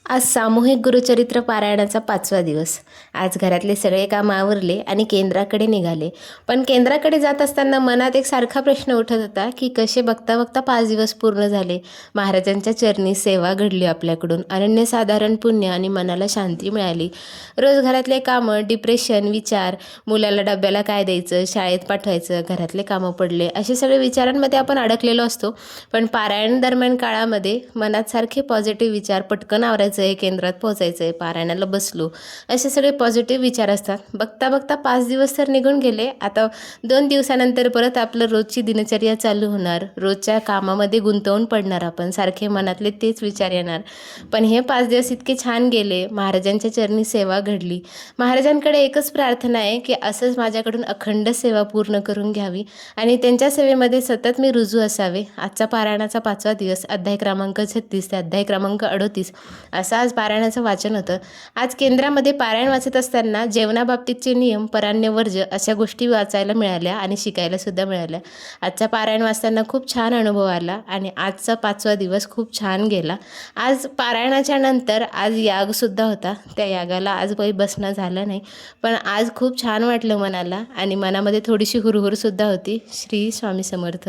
आज सामूहिक गुरुचरित्र पारायणाचा 5वा दिवस. आज घरातले सगळे कामं आवरले आणि केंद्राकडे निघाले. पण केंद्राकडे जात असताना मनात एक सारखा प्रश्न उठत होता की कसे बघता बघता 5 दिवस पूर्ण झाले. महाराजांच्या चरणी सेवा घडली आपल्याकडून, अनन्यसाधारण पुण्य आणि मनाला शांती मिळाली. रोज घरातले कामं, डिप्रेशन, विचार, मुलाला डब्याला काय द्यायचं, शाळेत पाठवायचं, घरातले कामं पडले, असे सगळे विचारांमध्ये आपण अडकलेलो असतो. पण पारायण दरम्यान काळामध्ये मनात सारखे पॉझिटिव्ह विचार, पटकन आवरायचं आहे, केंद्रात पोहोचायचं आहे, पारायणाला बसलो, असे सगळे पॉझिटिव्ह विचार असतात. बघता बघता 5 दिवस तर निघून गेले. आता 2 दिवसानंतर परत आपलं रोजची दिनचर्या चालू होणार. रोजच्या कामामध्ये गुंतवून पडणार आपण, सारखे मनातले तेच विचार येणार. पण हे 5 दिवस इतके छान गेले. महाराजांच्या चरणी सेवा घडली. महाराजांकडे एकच प्रार्थना आहे की असंच माझ्याकडून अखंड सेवा पूर्ण करून घ्यावी आणि त्यांच्या सेवेमध्ये सतत मी रुजू असावे. आजचा पारायणाचा 5वा दिवस, अध्याय क्रमांक 36 ते अध्याय क्रमांक 38 असं आज पारायणाचं वाचन होतं. आज केंद्रामध्ये पारायण वाचत असताना जेवणाबाबतीतचे नियम, पराण्य वर्ज्य अशा गोष्टी वाचायला मिळाल्या आणि शिकायला सुद्धा मिळाल्या. आजचा पारायण वाचताना खूप छान अनुभव आला आणि आजचा 5वा दिवस खूप छान गेला. आज पारायणाच्या नंतर आज यागसुद्धा होता. त्या यागाला आज बसणं झालं नाही, पण आज खूप छान वाटलं मनाला आणि मनामध्ये थोडीशी हुरहुरसुद्धा होती. श्री स्वामी समर्थ.